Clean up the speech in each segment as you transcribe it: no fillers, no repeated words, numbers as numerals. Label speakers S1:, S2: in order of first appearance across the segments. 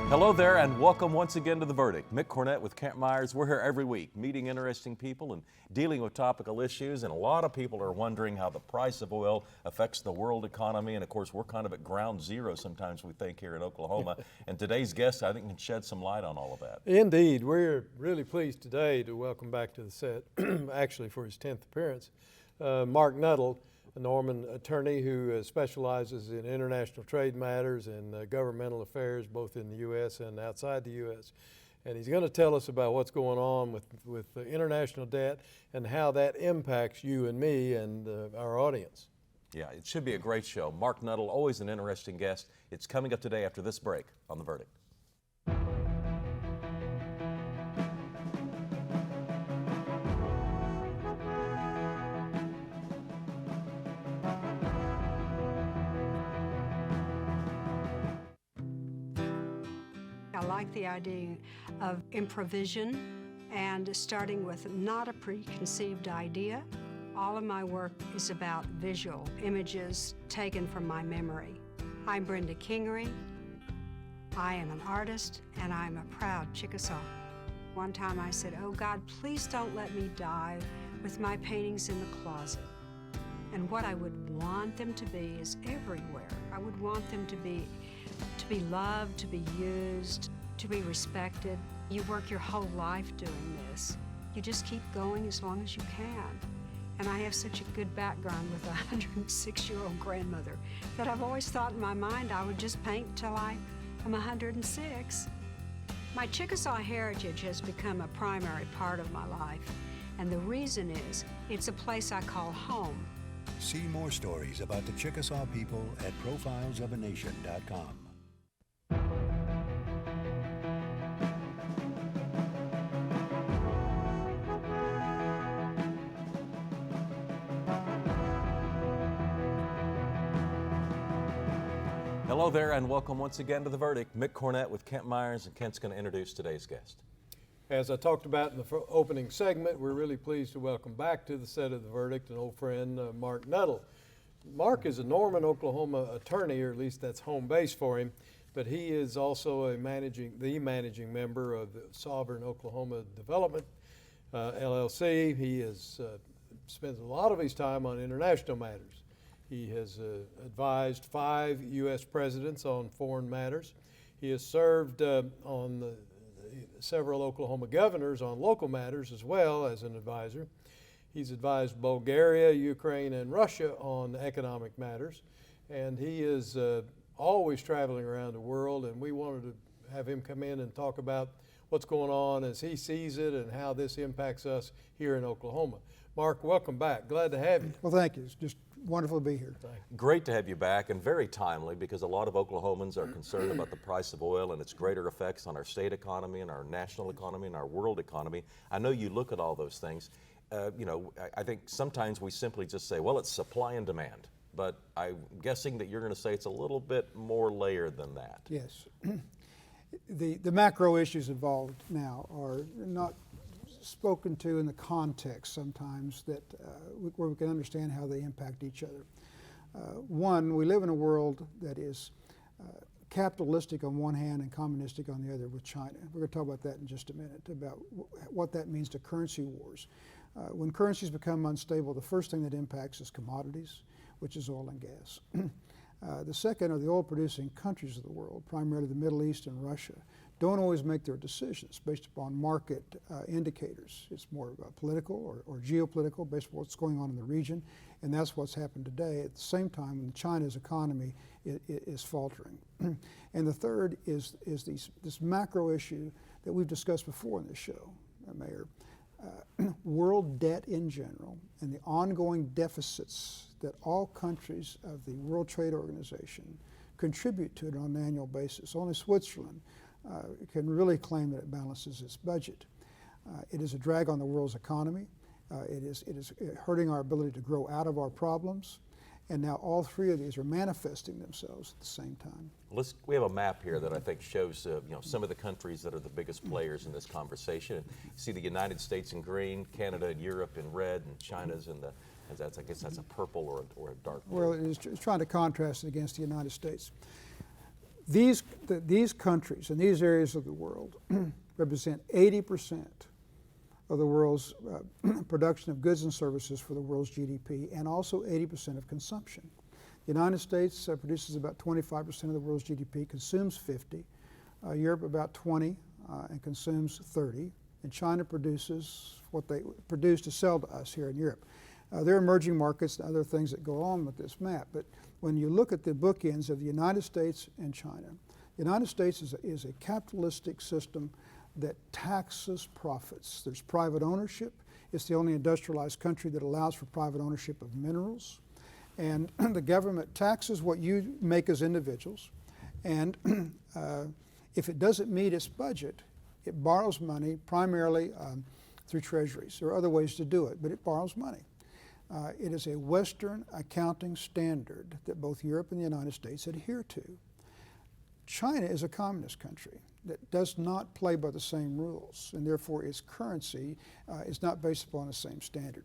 S1: Hello there and welcome once again to The Verdict. Mick Cornett with Camp Myers. We're here every week meeting interesting people and dealing with topical issues, and a lot of people are wondering how the price of oil affects the world economy, and of course we're kind of at ground zero sometimes we think here in Oklahoma, and today's guest I think can shed some light on all of that.
S2: Indeed, we're really pleased today to welcome back to the set, actually for his 10th appearance, Marc Nuttle, a Norman attorney who specializes in international trade matters and governmental affairs both in the U.S. and outside the U.S. And he's going to tell us about what's going on with international debt and how that impacts you and me and our audience.
S1: Yeah, it should be a great show. Marc Nuttle, always an interesting guest. It's coming up today after this break on The Verdict.
S3: I like the idea of improvisation and starting with not a preconceived idea. All of my work is about visual images taken from my memory. I'm Brenda Kingery. I am an artist and I'm a proud Chickasaw. One time I said, "Oh God, please don't let me die with my paintings in the closet." And what I would want them to be is everywhere. I would want them to be loved, to be used, to be respected. You work your whole life doing this. You just keep going as long as you can. And I have such a good background with a 106-year-old grandmother that I've always thought in my mind I would just paint till I'm 106. My Chickasaw heritage has become a primary part of my life. And the reason is, it's a place I call home.
S4: See more stories about the Chickasaw people at profilesofanation.com.
S1: Hello there and welcome once again to The Verdict. Mick Cornett with Camp Myers, and Kent's going to introduce today's guest.
S2: As I talked about in the opening segment, we're really pleased to welcome back to the set of The Verdict an old friend, Marc Nuttle. Marc is a Norman, Oklahoma attorney, or at least that's home base for him, but he is also the managing member of the Sovereign Oklahoma Development, LLC. He has spends a lot of his time on international matters. He has advised 5 U.S. presidents on foreign matters. He has served on several Oklahoma governors on local matters as well as an advisor. He's advised Bulgaria, Ukraine, and Russia on economic matters, and he is always traveling around the world, and we wanted to have him come in and talk about what's going on as he sees it and how this impacts us here in Oklahoma. Marc, welcome back. Glad to have you.
S5: Well, thank you. It's just wonderful to be here.
S1: Great to have you back, and very timely because a lot of Oklahomans are concerned about the price of oil and its greater effects on our state economy and our national economy and our world economy. I know you look at all those things. I think sometimes we simply just say, well, it's supply and demand. But I'm guessing that you're going to say it's a little bit more layered than that.
S5: Yes. The macro issues involved now are not spoken to in the context sometimes that where we can understand how they impact each other. One, we live in a world that is capitalistic on one hand and communistic on the other with China. We're going to talk about that in just a minute, about what that means to currency wars. When currencies become unstable, the first thing that impacts is commodities, which is oil and gas. The second are the oil-producing countries of the world, primarily the Middle East and Russia, don't always make their decisions based upon market indicators. It's more political or geopolitical based on what's going on in the region, and that's what's happened today at the same time when China's economy is faltering. And the third is this macro issue that we've discussed before in this show, Mayor. World debt in general and the ongoing deficits that all countries of the World Trade Organization contribute to it on an annual basis. Only Switzerland can really claim that it balances its budget. It is a drag on the world's economy. It is hurting our ability to grow out of our problems. And now all three of these are manifesting themselves at the same time.
S1: We have a map here that I think shows some of the countries that are the biggest players in this conversation. You see the United States in green, Canada and Europe in red, and China's in the, I guess that's a purple or a dark blue.
S5: Well, it's trying to contrast it against the United States. These countries and these areas of the world represent 80% of the world's production of goods and services for the world's GDP, and also 80% of consumption. The United States produces about 25% of the world's GDP, consumes 50, Europe about 20, and consumes 30, and China produces what they produce to sell to us here in Europe. There are emerging markets and other things that go on with this map, but when you look at the bookends of the United States and China, the United States is a capitalistic system that taxes profits. There's private ownership. It's the only industrialized country that allows for private ownership of minerals. And the government taxes what you make as individuals. And if it doesn't meet its budget, it borrows money primarily through treasuries. There are other ways to do it, but it borrows money. It is a Western accounting standard that both Europe and the United States adhere to. China is a communist country that does not play by the same rules, and therefore its currency is not based upon the same standard.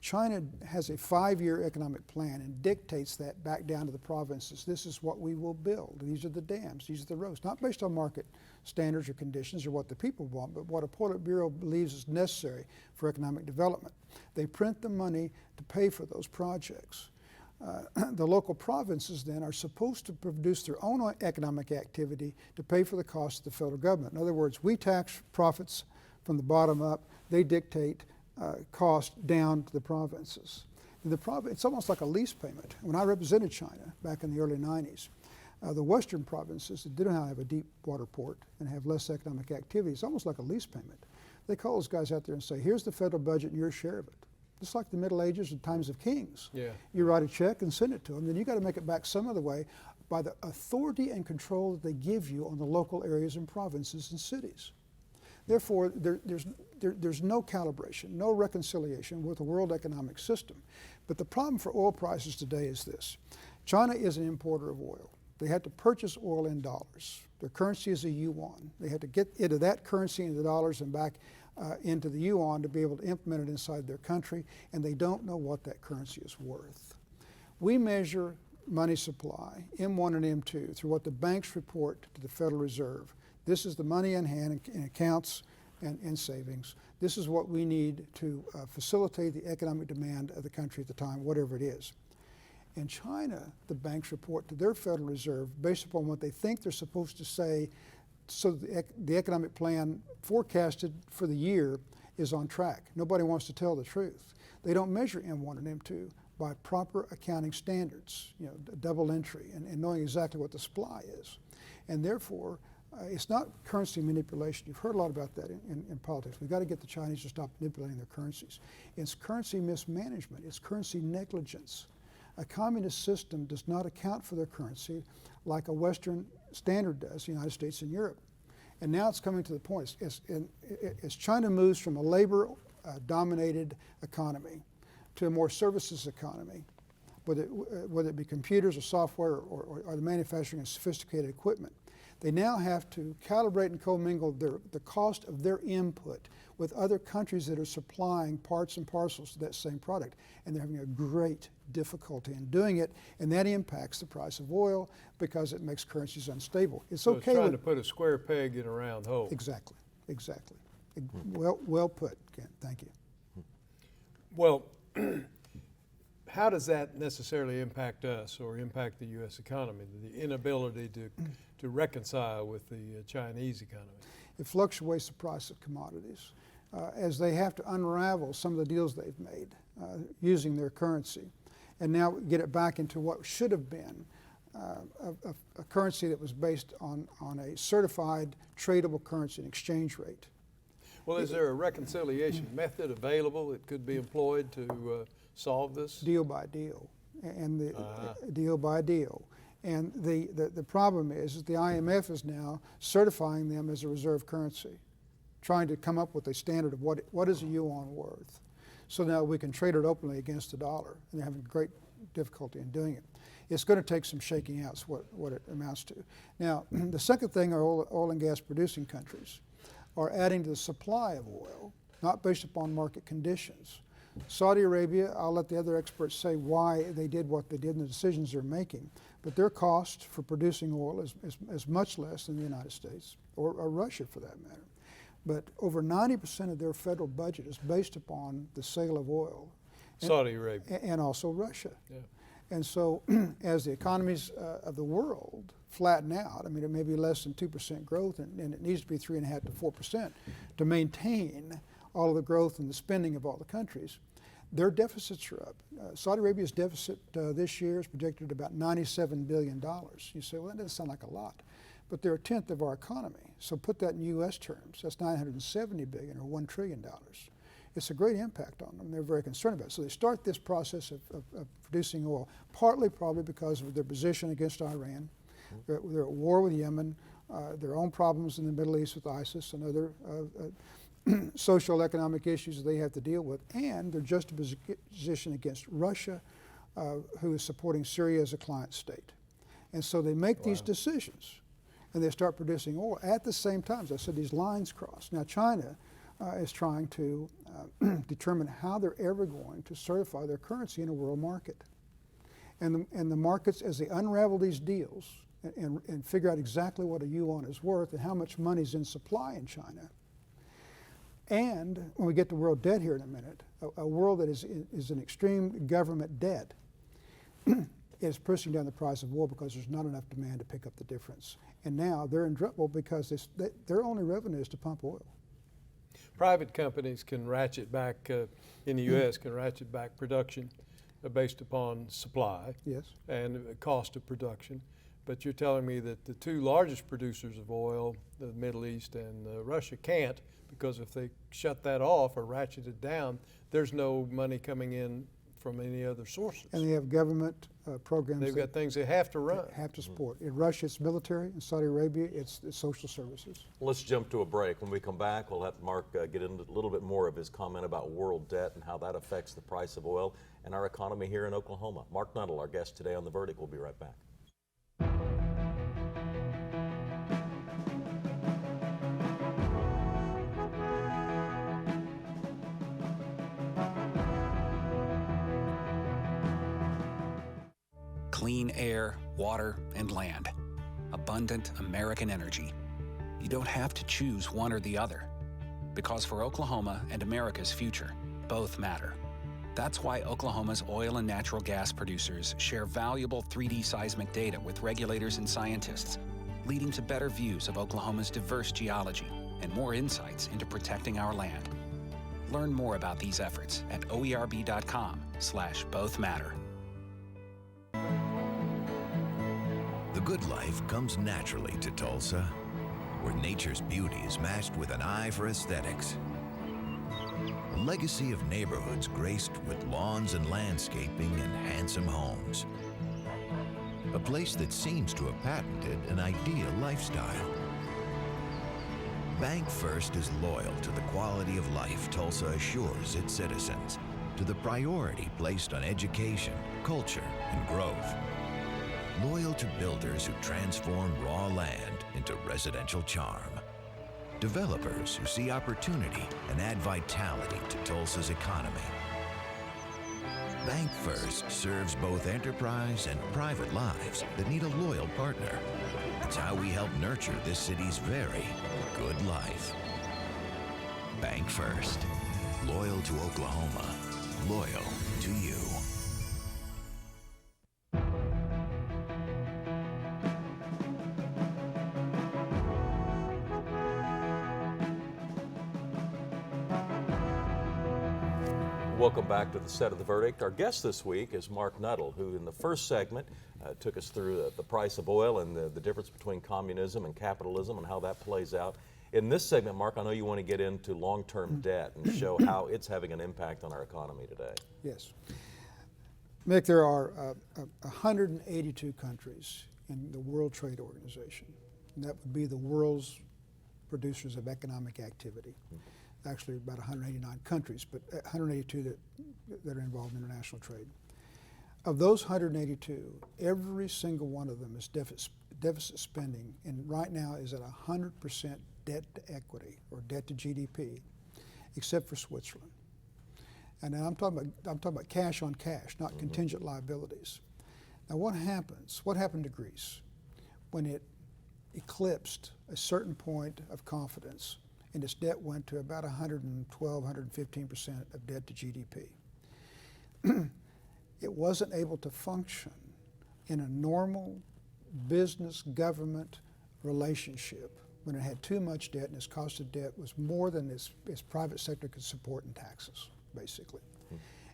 S5: China has a 5-year economic plan and dictates that back down to the provinces. This is what we will build. These are the dams, these are the roads, not based on market standards or conditions or what the people want, but what a Politburo believes is necessary for economic development. They print the money to pay for those projects. The local provinces then are supposed to produce their own economic activity to pay for the cost of the federal government. In other words, we tax profits from the bottom up. They dictate cost down to the provinces. It's almost like a lease payment. When I represented China back in the early 90s, the western provinces that didn't have a deep water port and have less economic activity, it's almost like a lease payment. They call those guys out there and say, here's the federal budget and your share of it. Just like the Middle Ages and times of kings. Yeah. You write a check and send it to them, then you got to make it back some other way by the authority and control that they give you on the local areas and provinces and cities. Therefore, there's no calibration, no reconciliation with the world economic system. But the problem for oil prices today is this. China is an importer of oil. They had to purchase oil in dollars. Their currency is a yuan. They had to get into that currency into dollars and back into the yuan to be able to implement it inside their country, and they don't know what that currency is worth. We measure money supply, M1 and M2, through what the banks report to the Federal Reserve. This is the money in hand in accounts and savings. This is what we need to facilitate the economic demand of the country at the time, whatever it is. In China, the banks report to their Federal Reserve based upon what they think they're supposed to say, so the economic plan forecasted for the year is on track. Nobody wants to tell the truth. They don't measure M1 and M2 by proper accounting standards, double entry, and knowing exactly what the supply is. And therefore, it's not currency manipulation. You've heard a lot about that in politics. We've got to get the Chinese to stop manipulating their currencies. It's currency mismanagement. It's currency negligence. A communist system does not account for their currency like a Western standard does, the United States and Europe. And now it's coming to the point, as China moves from a labor-dominated economy to a more services economy, whether it be computers or software or the manufacturing of sophisticated equipment, they now have to calibrate and commingle the cost of their input with other countries that are supplying parts and parcels to that same product. And they're having a great difficulty in doing it, and that impacts the price of oil because it makes currencies unstable.
S2: So it's trying to put a square peg in a round hole.
S5: Exactly, exactly. Well put, Kent, thank you.
S2: Well, how does that necessarily impact us or impact the U.S. economy, the inability to reconcile with the Chinese economy?
S5: It fluctuates the price of commodities as they have to unravel some of the deals they've made using their currency and now get it back into what should have been a currency that was based on a certified tradable currency and exchange rate.
S2: Well, is there a reconciliation method available that could be employed to solve this?
S5: Deal by deal, and deal by deal. And the problem is that the IMF is now certifying them as a reserve currency, trying to come up with a standard of what is a yuan worth. So now we can trade it openly against the dollar, and they're having great difficulty in doing it. It's going to take some shaking out, is what it amounts to. Now, the second thing are oil and gas producing countries are adding to the supply of oil, not based upon market conditions. Saudi Arabia, I'll let the other experts say why they did what they did and the decisions they're making, but their cost for producing oil is much less than the United States, or Russia for that matter. But over 90% of their federal budget is based upon the sale of oil.
S2: Saudi Arabia.
S5: And also Russia.
S2: Yeah.
S5: And so as the economies of the world flatten out, I mean, it may be less than 2% growth, and it needs to be 3.5% to 4% to maintain all of the growth and the spending of all the countries. Their deficits are up. Saudi Arabia's deficit this year is projected at about $97 billion. You say, well, that doesn't sound like a lot, but they're a tenth of our economy. So put that in U.S. terms, that's $970 billion, or $1 trillion. It's a great impact on them. They're very concerned about it. So they start this process of producing oil, partly probably because of their position against Iran. They're at war with Yemen, their own problems in the Middle East with ISIS and other social economic issues that they have to deal with, and their juxtaposition against Russia, who is supporting Syria as a client state. And so they make these decisions, and they start producing oil at the same time. As I said, these lines cross. Now China is trying to determine how they're ever going to certify their currency in a world market. And the markets, as they unravel these deals and figure out exactly what a yuan is worth and how much money is in supply in China, and when we get to world debt here in a minute, a world that is in extreme government debt is pushing down the price of oil because there's not enough demand to pick up the difference. And now they're in trouble because their only revenue is to pump oil.
S2: Private companies can ratchet back, in the U.S., can ratchet back production based upon supply and cost of production. But you're telling me that the two largest producers of oil, the Middle East and Russia, can't, because if they shut that off or ratchet it down, there's no money coming in from any other sources.
S5: And they have government programs.
S2: They've got things they have to run.
S5: Have to support. In Russia, it's military. In Saudi Arabia, it's social services.
S1: Let's jump to a break. When we come back, we'll have Mark get into a little bit more of his comment about world debt and how that affects the price of oil and our economy here in Oklahoma. Marc Nuttle, our guest today on The Verdict. We'll be right back.
S6: Clean air, water, and land. Abundant American energy. You don't have to choose one or the other. Because for Oklahoma and America's future, both matter. That's why Oklahoma's oil and natural gas producers share valuable 3D seismic data with regulators and scientists, leading to better views of Oklahoma's diverse geology and more insights into protecting our land. Learn more about these efforts at oerb.com/bothmatter.
S7: The good life comes naturally to Tulsa, where nature's beauty is matched with an eye for aesthetics. A legacy of neighborhoods graced with lawns and landscaping and handsome homes. A place that seems to have patented an ideal lifestyle. Bank First is loyal to the quality of life Tulsa assures its citizens, to the priority placed on education, culture, and growth. Loyal to builders who transform raw land into residential charm. Developers who see opportunity and add vitality to Tulsa's economy. Bank First serves both enterprise and private lives that need a loyal partner. It's how we help nurture this city's very good life. Bank First. Loyal to Oklahoma. Loyal to you.
S1: Welcome back to the set of The Verdict. Our guest this week is Marc Nuttle, who in the first segment took us through the price of oil and the difference between communism and capitalism and how that plays out. In this segment, Marc, I know you want to get into long-term debt and show how it's having an impact on our economy today.
S5: Yes. Mick, there are 182 countries in the World Trade Organization. And that would be the world's producers of economic activity. Actually about 189 countries, but 182 that are involved in international trade. Of those 182, every single one of them is deficit spending, and right now is at 100% debt to equity or debt to GDP, except for Switzerland. And now I'm talking about cash on cash, not contingent liabilities. Now what happens? What happened to Greece when it eclipsed a certain point of confidence and its debt went to about 112, 115% of debt to GDP? It wasn't able to function in a normal business-government relationship when it had too much debt and its cost of debt was more than its private sector could support in taxes, basically.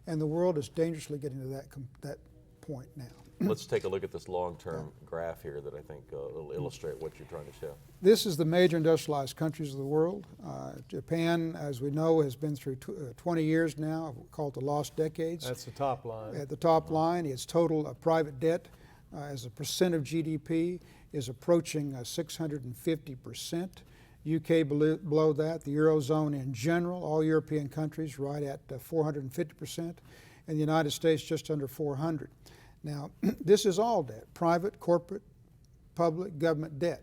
S5: And the world is dangerously getting to that point now.
S1: Let's take a look at this long-term graph here that I think will illustrate what you're trying to show.
S5: This is the major industrialized countries of the world. Japan, as we know, has been through 20 years now, called the lost decades.
S2: That's the top line.
S5: At the top line, its total private debt as a percent of GDP is approaching 650%. UK below that, the Eurozone in general, all European countries right at 450%, and the United States just under 400. Now, this is all debt, private, corporate, public, government debt,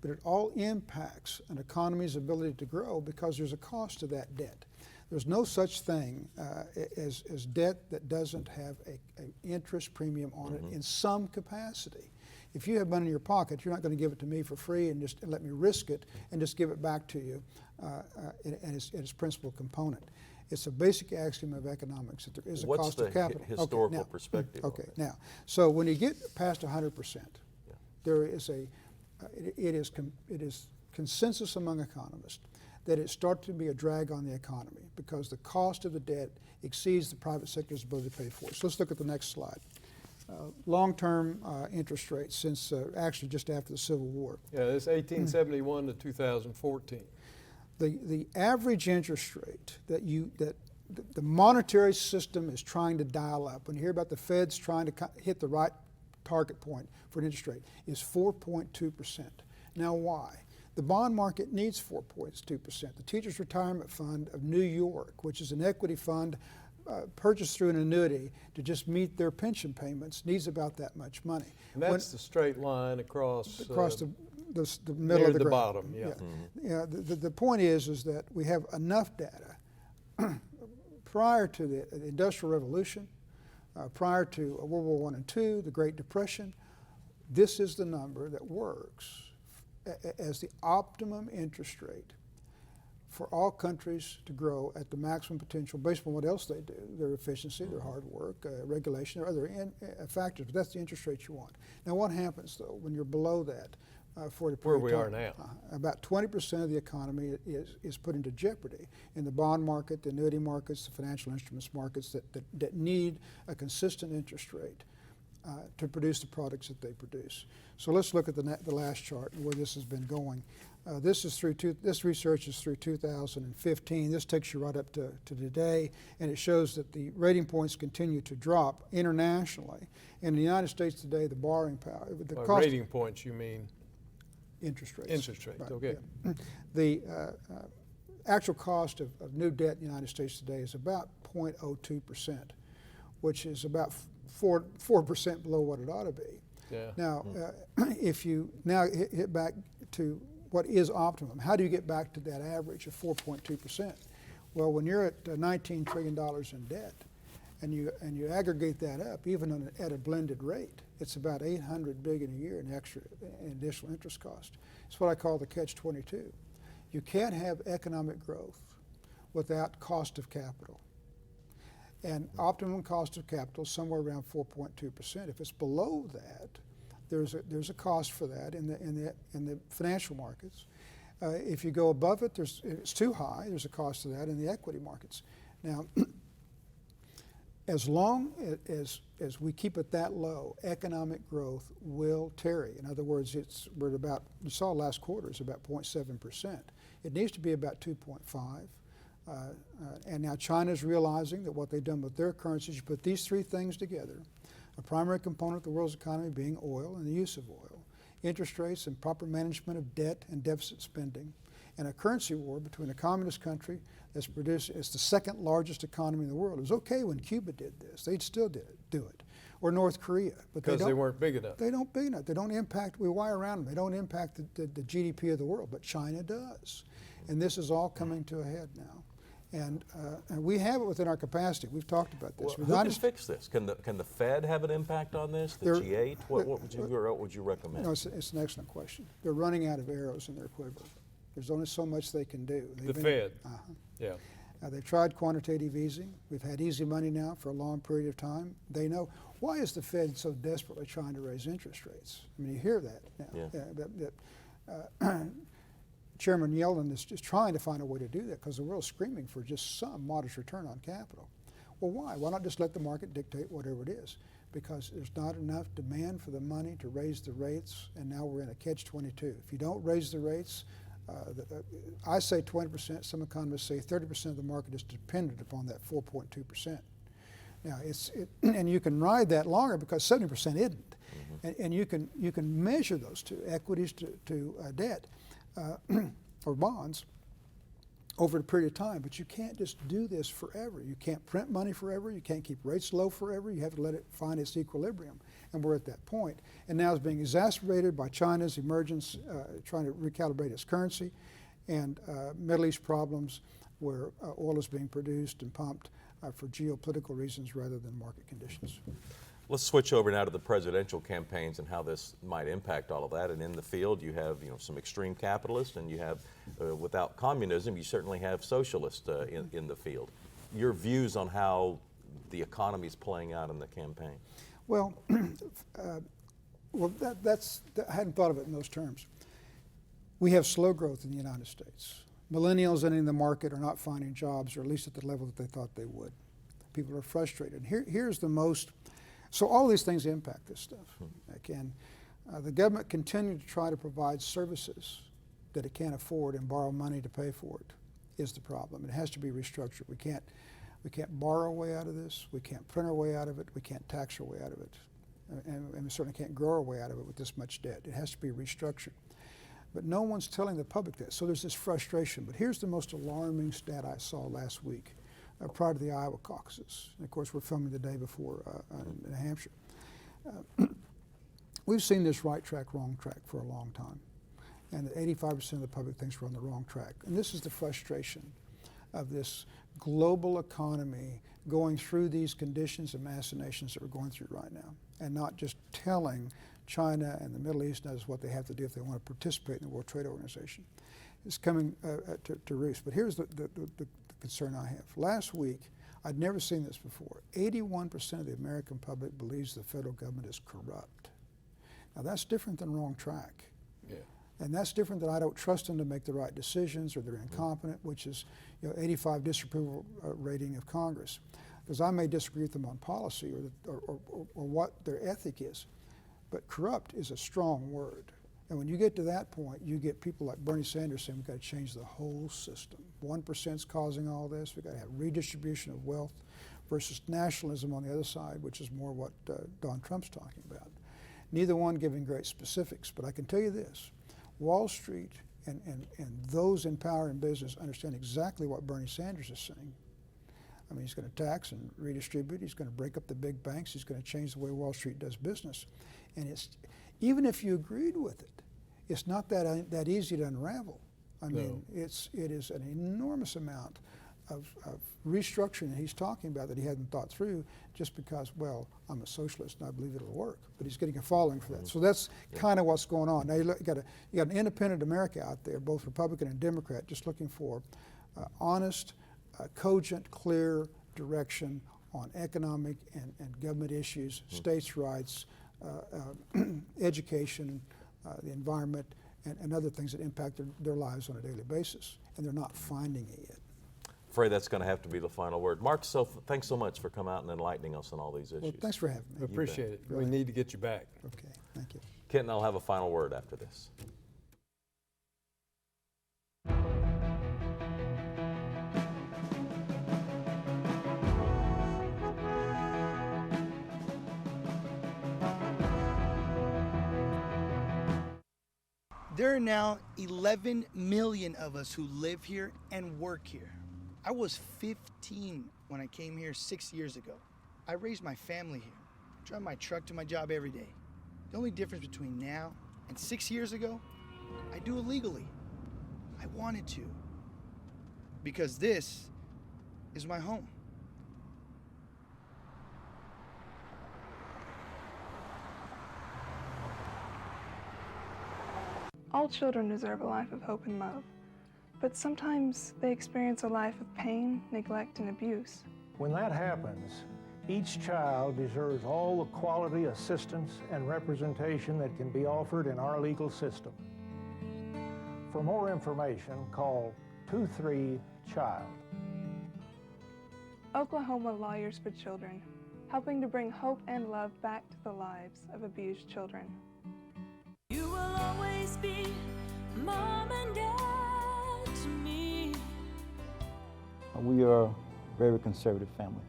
S5: but it all impacts an economy's ability to grow because there's a cost to that debt. There's no such thing as debt that doesn't have an interest premium on it in some capacity. If you have money in your pocket, you're not going to give it to me for free and just let me risk it and just give it back to you in its principal component. It's a basic axiom of economics that there is a cost of capital.
S1: What's the historical perspective?
S5: Okay, now, so when you get past 100%, there is it is consensus among economists that it starts to be a drag on the economy because the cost of the debt exceeds the private sector's ability to pay for it. So let's look at the next slide. Long-term interest rates since actually just after the Civil War.
S2: Yeah, it's 1871 to 2014.
S5: The average interest rate that the monetary system is trying to dial up, when you hear about the Fed's trying to hit the right target point for an interest rate, is 4.2%. Now why? The bond market needs 4.2%. The Teachers Retirement Fund of New York, which is an equity fund purchased through an annuity to just meet their pension payments, needs about that much money.
S2: And that's the straight line across
S5: the middle of the graph.
S2: bottom, yeah.
S5: Yeah, the point is that we have enough data prior to the Industrial Revolution, prior to World War I and II, the Great Depression. This is the number that works as the optimum interest rate for all countries to grow at the maximum potential based on what else they do, their efficiency, their hard work, regulation, or other factors, but that's the interest rate you want. Now what happens though when you're below that for the period
S2: Where we
S5: of time?
S2: are now.
S5: About 20% of the economy is put into jeopardy in the bond market, the annuity markets, the financial instruments markets that need a consistent interest rate to produce the products that they produce. So let's look at the last chart and where this has been going. This research is through 2015. This takes you right up to today, and it shows that the rating points continue to drop internationally. In the United States today, the borrowing power, the
S2: By
S5: cost
S2: rating points, you mean?
S5: interest rates.
S2: Interest rates,
S5: Right,
S2: okay.
S5: yeah. The actual cost of new debt in the United States today is about 0.02%, which is about 4% below what it ought to be.
S2: Yeah.
S5: Now, if you now hit back to what is optimum, how do you get back to that average of 4.2%? Well, when you're at $19 trillion in debt, and you aggregate that up, even at a blended rate, it's about $800 billion a year in additional interest cost. It's what I call the catch-22. You can't have economic growth without cost of capital. And optimum cost of capital is somewhere around 4.2%. If it's below that, there's a cost for that in the financial markets. If you go above it, if it's too high, there's a cost to that in the equity markets. Now, as long as we keep it that low, economic growth will tarry. In other words, we're at about, you saw last quarter, it's about 0.7%. It needs to be about 2.5. And now China's realizing that what they've done with their currencies, you put these three things together, a primary component of the world's economy being oil and the use of oil, interest rates and proper management of debt and deficit spending, and a currency war between a communist country that's it's the second largest economy in the world. It was okay when Cuba did this. They'd still do it. Or North Korea. But
S2: Because they weren't big enough.
S5: They don't big enough. They don't impact, we wire around them. They don't impact the GDP of the world, but China does. And this is all coming to a head now. And we have it within our capacity. We've talked about this.
S1: Well, who can fix this? Can the Fed have an impact on this? The G8? What would you recommend?
S5: No, it's an excellent question. They're running out of arrows in their quiver. There's only so much they can do.
S2: Fed.
S5: Yeah. They've tried quantitative easing. We've had easy money now for a long period of time. They know. Why is the Fed so desperately trying to raise interest rates? I mean, you hear that now. Chairman Yellen is just trying to find a way to do that because the world's screaming for just some modest return on capital. Well, why? Why not just let the market dictate whatever it is? Because there's not enough demand for the money to raise the rates, and now we're in a catch-22. If you don't raise the rates, I say 20%, some economists say 30% of the market is dependent upon that 4.2%. Now, and you can ride that longer because 70% isn't. And you can measure those two, equities to debt or bonds, over a period of time, but you can't just do this forever. You can't print money forever. You can't keep rates low forever. You have to let it find its equilibrium. And we're at that point. And now it's being exacerbated by China's emergence, trying to recalibrate its currency, and Middle East problems where oil is being produced and pumped for geopolitical reasons rather than market conditions.
S1: Let's switch over now to the presidential campaigns and how this might impact all of that. And in the field, you have some extreme capitalists, and you have, without communism, you certainly have socialists in the field. Your views on how the economy is playing out in the campaign?
S5: Well, I hadn't thought of it in those terms. We have slow growth in the United States. Millennials entering the market are not finding jobs, or at least at the level that they thought they would. People are frustrated. Here's the most. So all these things impact this stuff. Again, the government continuing to try to provide services that it can't afford and borrow money to pay for it is the problem. It has to be restructured. We can't borrow our way out of this. We can't print our way out of it. We can't tax our way out of it. And we certainly can't grow our way out of it with this much debt. It has to be restructured. But no one's telling the public that. So there's this frustration. But here's the most alarming stat I saw last week. Prior to the Iowa caucuses. And of course, we're filming the day before in New Hampshire. We've seen this right track, wrong track for a long time. And that 85% of the public thinks we're on the wrong track. And this is the frustration of this global economy going through these conditions and machinations that we're going through right now. And not just telling China and the Middle East knows what they have to do if they want to participate in the World Trade Organization. It's coming to roost. But here's the concern I have. Last week, I'd never seen this before. 81% of the American public believes the federal government is corrupt. Now that's different than wrong track.
S2: Yeah.
S5: And that's different than I don't trust them to make the right decisions, or they're incompetent, which is 85 disapproval rating of Congress. Because I may disagree with them on policy or what their ethic is, but corrupt is a strong word. And when you get to that point, you get people like Bernie Sanders saying we've got to change the whole system. 1% is causing all this. We've got to have redistribution of wealth versus nationalism on the other side, which is more what Donald Trump's talking about. Neither one giving great specifics, but I can tell you this. Wall Street and those in power and business understand exactly what Bernie Sanders is saying. I mean, he's going to tax and redistribute. He's going to break up the big banks. He's going to change the way Wall Street does business. And even if you agreed with it, it's not that easy to unravel. I mean, it is an enormous amount of restructuring that he's talking about that he hadn't thought through just because, well, I'm a socialist and I believe it'll work. But he's getting a following for that. So that's kind of what's going on. Now you got an independent America out there, both Republican and Democrat, just looking for honest, cogent, clear direction on economic and government issues, states' rights, education, the environment, and other things that impact their lives on a daily basis. And they're not finding it yet.
S1: Afraid that's going to have to be the final word. Marc, thanks so much for coming out and enlightening us on all these issues.
S5: Well, thanks for having me.
S2: We appreciate it. We need to get you back.
S5: Okay, thank you.
S1: Kent and I'll have a final word after this.
S8: There are now 11 million of us who live here and work here. I was 15 when I came here 6 years ago. I raised my family here. I drive my truck to my job every day. The only difference between now and 6 years ago, I do it legally. I wanted to. Because this is my home.
S9: All children deserve a life of hope and love, but sometimes they experience a life of pain, neglect, and abuse.
S10: When that happens, each child deserves all the quality assistance and representation that can be offered in our legal system. For more information, call 23-CHILD.
S9: Oklahoma Lawyers for Children, helping to bring hope and love back to the lives of abused children.
S11: You will always be mom and dad to me.
S12: We are a very conservative family,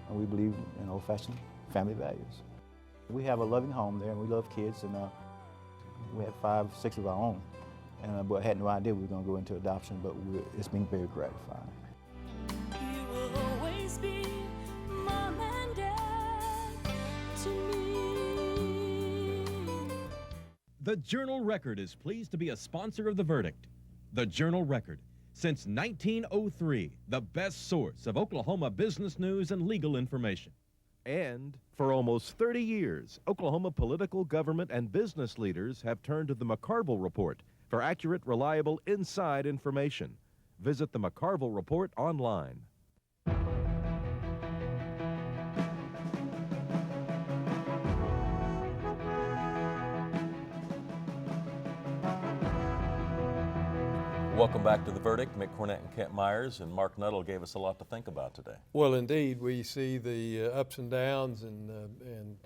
S12: and we believe in old-fashioned family values. We have a loving home there, and we love kids, and we have 5, 6 of our own. And but I had no idea we were going to go into adoption, but it's been very gratifying.
S11: You will always be mom and dad to me.
S13: The Journal-Record is pleased to be a sponsor of The Verdict. The Journal-Record, since 1903, the best source of Oklahoma business news and legal information. And for almost 30 years, Oklahoma political, government, and business leaders have turned to the McCarville Report for accurate, reliable, inside information. Visit the McCarville Report online.
S1: Welcome back to The Verdict. Mick Cornett and Kent Myers, and Marc Nuttle gave us a lot to think about today.
S2: Well, indeed, we see the ups and downs and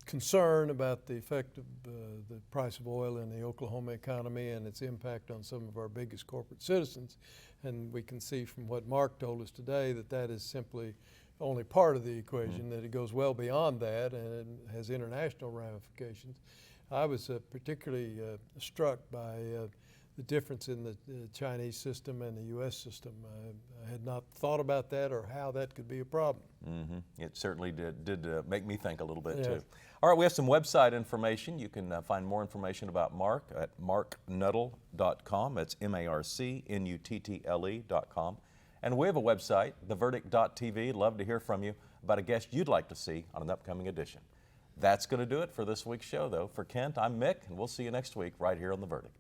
S2: concern about the effect of the price of oil in the Oklahoma economy and its impact on some of our biggest corporate citizens. And we can see from what Marc told us today that that is simply only part of the equation, that it goes well beyond that and it has international ramifications. I was particularly struck by the difference in the Chinese system and the U.S. system. I had not thought about that or how that could be a problem.
S1: It certainly did make me think a little bit too. All right, we have some website information. You can find more information about Marc at marcnuttle.com. That's MarcNuttle.com. And we have a website, theverdict.tv. Love to hear from you about a guest you'd like to see on an upcoming edition. That's going to do it for this week's show, though. For Kent, I'm Mick, and we'll see you next week right here on The Verdict.